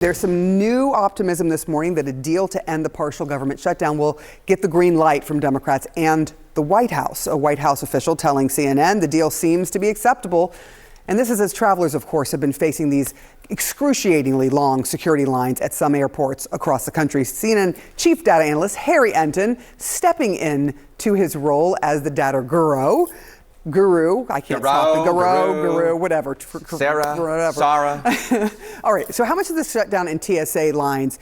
There's some new optimism this morning that a deal to end the partial government shutdown will get the green light from Democrats and the White House. A White House official telling CNN the deal seems to be acceptable. And this is as travelers, of course, have been facing these excruciatingly long security lines at some airports across the country. CNN chief data analyst Harry Enten stepping in to his role as the data guru. I can't stop the guru, whatever. Sarah. All right. So how much of the shutdown in TSA lines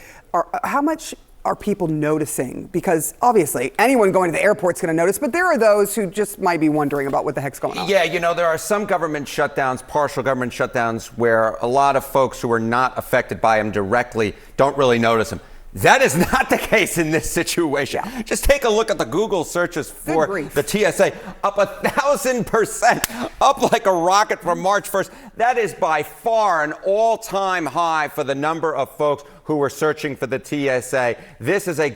how much are people noticing? Because obviously anyone going to the airport's going to notice, but there are those who just might be wondering about what the heck's going on. Yeah, there are some government shutdowns, partial government shutdowns, where a lot of folks who are not affected by them directly don't really notice them. That is not the case in this situation. Yeah. Just take a look at the Google searches for the TSA. Up 1,000%, up like a rocket from March 1st. That is by far an all-time high for the number of folks who were searching for the TSA. This is a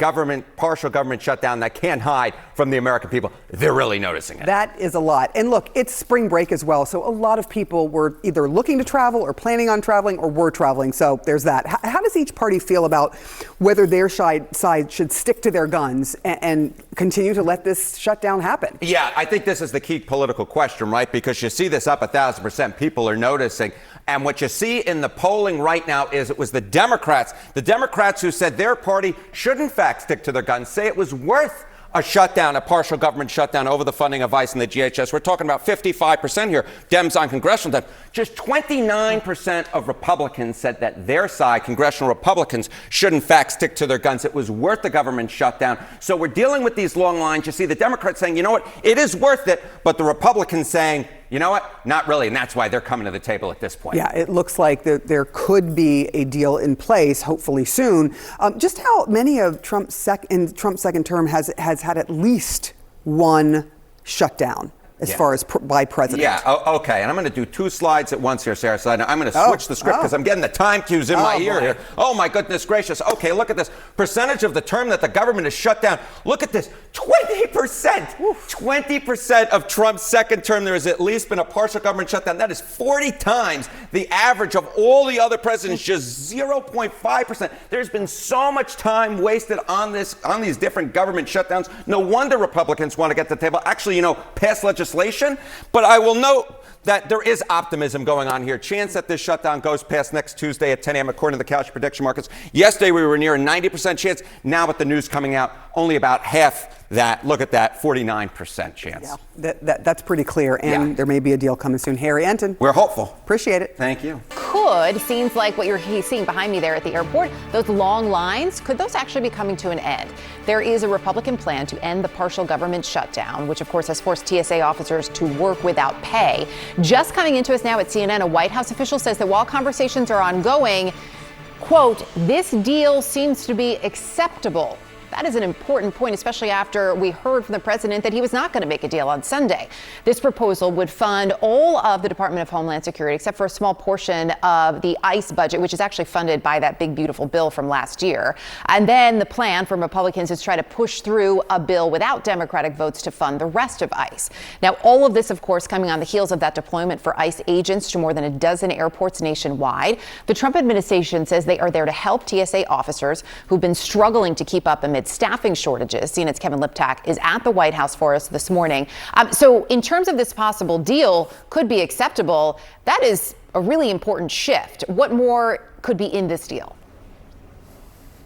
partial government shutdown that can't hide from the American people. They're really noticing it. That is a lot. And look, it's spring break as well. So a lot of people were either looking to travel or planning on traveling or were traveling. So there's that. How does each party feel about whether their side should stick to their guns and continue to let this shutdown happen? Yeah, I think this is the key political question, right? Because you see this up 1,000%. People are noticing. And what you see in the polling right now is it was the Democrats who said their party should in fact stick to their guns, say it was worth a shutdown, a partial government shutdown over the funding of ICE and the GHS. We're talking about 55% here, Dems on congressional Dems. Just 29% of Republicans said that their side, congressional Republicans, should in fact stick to their guns. It was worth the government shutdown. So we're dealing with these long lines. You see the Democrats saying, you know what, it is worth it, but the Republicans saying, you know what? Not really. And that's why they're coming to the table at this point. Yeah, it looks like there could be a deal in place, hopefully soon. Just how many of Trump's second term has had at least one shutdown as far as by president? Yeah, okay. And I'm going to do two slides at once here, Sarah. So I'm going to switch the script because I'm getting the time cues in my ear here. Oh, my goodness gracious. Okay, look at this. Percentage of the term that the government is shut down. Look at this. 20%. 20% of Trump's second term, there has at least been a partial government shutdown. That is 40 times the average of all the other presidents, just 0.5%. There's been so much time wasted on these different government shutdowns. No wonder Republicans want to get to the table. Actually, pass legislation. But I will note that there is optimism going on here. Chance that this shutdown goes past next Tuesday at 10 a.m. according to the Couch prediction markets. Yesterday, we were near a 90% chance. Now with the news coming out, only about half that. Look at that, 49% chance. Yeah, that's pretty clear. And there may be a deal coming soon. Harry Enten. We're hopeful. Appreciate it. Thank you. Seems like what you're seeing behind me there at the airport, those long lines, could those actually be coming to an end? There is a Republican plan to end the partial government shutdown, which of course has forced TSA officers to work without pay. Just coming into us now at CNN, a White House official says that while conversations are ongoing, quote, this deal seems to be acceptable. That is an important point, especially after we heard from the president that he was not going to make a deal on Sunday. This proposal would fund all of the Department of Homeland Security, except for a small portion of the ICE budget, which is actually funded by that big, beautiful bill from last year. And then the plan from Republicans is to try to push through a bill without Democratic votes to fund the rest of ICE. Now, all of this, of course, coming on the heels of that deployment for ICE agents to more than a dozen airports nationwide. The Trump administration says they are there to help TSA officers who've been struggling to keep up amid staffing shortages. CNN's Kevin Liptak is at the White House for us this morning. So in terms of this possible deal could be acceptable, that is a really important shift. What more could be in this deal?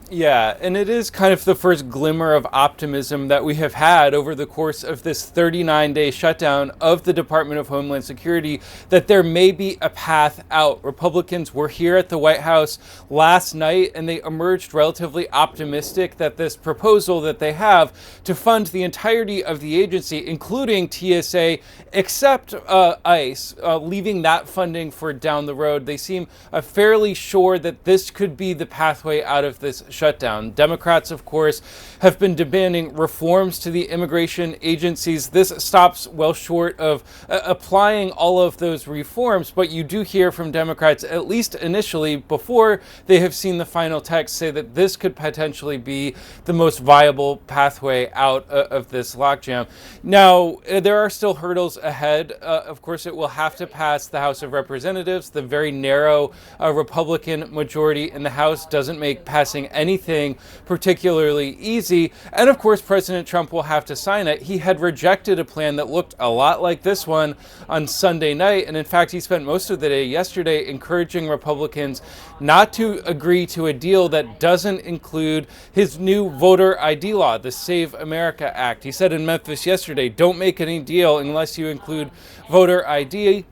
Yeah, and it is kind of the first glimmer of optimism that we have had over the course of this 39-day shutdown of the Department of Homeland Security, that there may be a path out. Republicans were here at the White House last night, and they emerged relatively optimistic that this proposal that they have to fund the entirety of the agency, including TSA, except ICE, leaving that funding for down the road. They seem fairly sure that this could be the pathway out of this shutdown. Democrats, of course, have been demanding reforms to the immigration agencies. This stops well short of applying all of those reforms, but you do hear from Democrats, at least initially, before they have seen the final text, say that this could potentially be the most viable pathway out of this logjam. Now, there are still hurdles ahead. Of course, it will have to pass the House of Representatives. The very narrow Republican majority in the House doesn't make passing anything particularly easy. And of course, President Trump will have to sign it. He had rejected a plan that looked a lot like this one on Sunday night. And in fact, he spent most of the day yesterday encouraging Republicans not to agree to a deal that doesn't include his new voter ID law, the Save America Act. He said in Memphis yesterday, don't make any deal unless you include voter ID.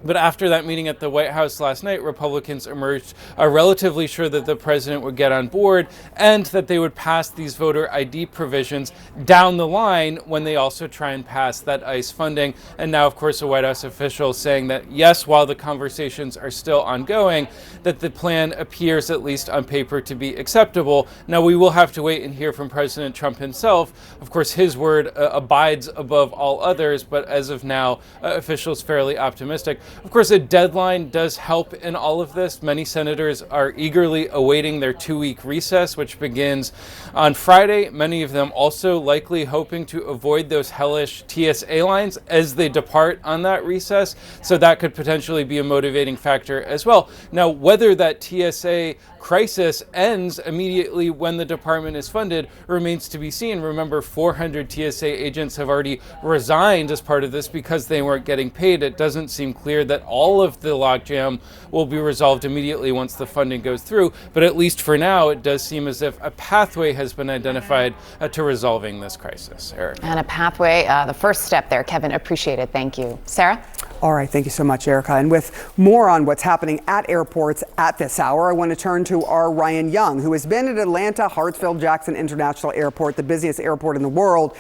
But after that meeting at the White House last night, Republicans emerged relatively sure that the president would get on board and that they would pass these voter ID provisions down the line when they also try and pass that ICE funding. And now, of course, a White House official saying that, yes, while the conversations are still ongoing, that the plan appears, at least on paper, to be acceptable. Now, we will have to wait and hear from President Trump himself. Of course, his word abides above all others, but as of now, officials fairly optimistic. Of course, a deadline does help in all of this. Many senators are eagerly awaiting their 2-week recess, which begins on Friday. Many of them also likely hoping to avoid those hellish TSA lines as they depart on that recess. So that could potentially be a motivating factor as well. Now, whether that TSA crisis ends immediately when the department is funded remains to be seen. Remember, 400 TSA agents have already resigned as part of this because they weren't getting paid. It doesn't seem clear that all of the logjam will be resolved immediately once the funding goes through, but at least for now, it does seem as if a pathway has been identified to resolving this crisis. Eric. And a pathway, the first step there. Kevin, appreciate it. Thank you. Sarah? All right, thank you so much, Erica. And with more on what's happening at airports at this hour, I want to turn to our Ryan Young, who has been at Atlanta Hartsfield-Jackson International Airport, the busiest airport in the world,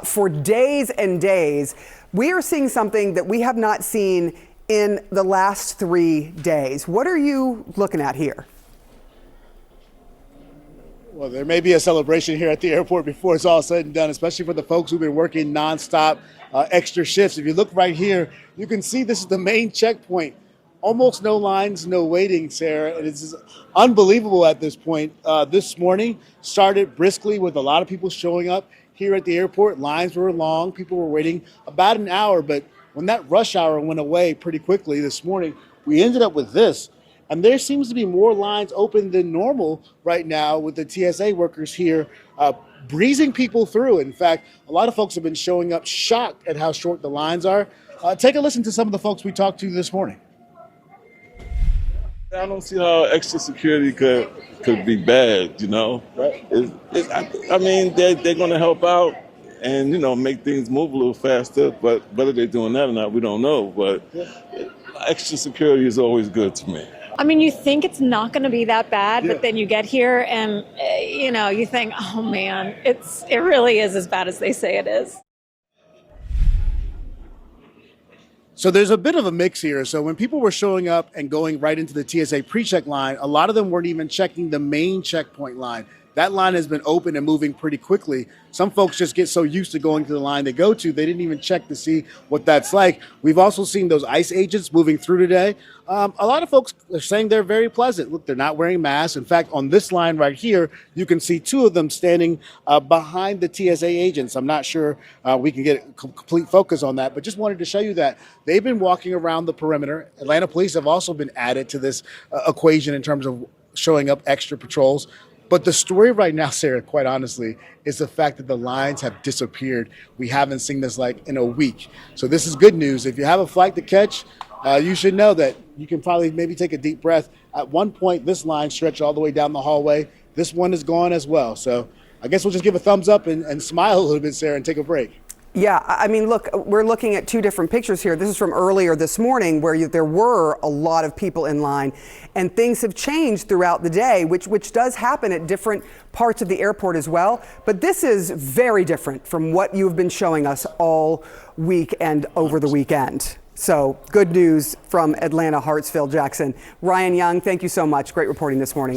for days and days. We are seeing something that we have not seen in the last 3 days. What are you looking at here? Well, there may be a celebration here at the airport before it's all said and done, especially for the folks who've been working nonstop, extra shifts. If you look right here, you can see this is the main checkpoint. Almost no lines, no waiting, Sarah. And it's unbelievable at this point. This morning started briskly with a lot of people showing up here at the airport. Lines were long. People were waiting about an hour. But when that rush hour went away pretty quickly this morning, we ended up with this. And there seems to be more lines open than normal right now with the TSA workers here breezing people through. In fact, a lot of folks have been showing up shocked at how short the lines are. Take a listen to some of the folks we talked to this morning. I don't see how extra security could be bad, you know. Right. I mean, they're going to help out and, you know, make things move a little faster. But whether they're doing that or not, we don't know. But extra security is always good to me. I mean, you think it's not going to be that bad, but then you get here and, you know, you think, oh, man, it really is as bad as they say it is. So there's a bit of a mix here. So when people were showing up and going right into the TSA pre-check line, a lot of them weren't even checking the main checkpoint line. That line has been open and moving pretty quickly. Some folks just get so used to going to the line they go to, they didn't even check to see what that's like. We've also seen those ICE agents moving through today. A lot of folks are saying they're very pleasant. Look, they're not wearing masks. In fact, on this line right here, you can see 2 of them standing behind the TSA agents. I'm not sure we can get a complete focus on that, but just wanted to show you that they've been walking around the perimeter. Atlanta police have also been added to this equation in terms of showing up extra patrols. But the story right now, Sarah, quite honestly, is the fact that the lines have disappeared. We haven't seen this like in a week. So this is good news. If you have a flight to catch, you should know that you can probably maybe take a deep breath. At one point, this line stretched all the way down the hallway. This one is gone as well. So I guess we'll just give a thumbs up and smile a little bit, Sarah, and take a break. Yeah, I mean, look, we're looking at 2 different pictures here. This is from earlier this morning where there were a lot of people in line, and things have changed throughout the day, which does happen at different parts of the airport as well. But this is very different from what you've been showing us all week and over the weekend. So good news from Atlanta Hartsfield-Jackson. Ryan Young, thank you so much. Great reporting this morning.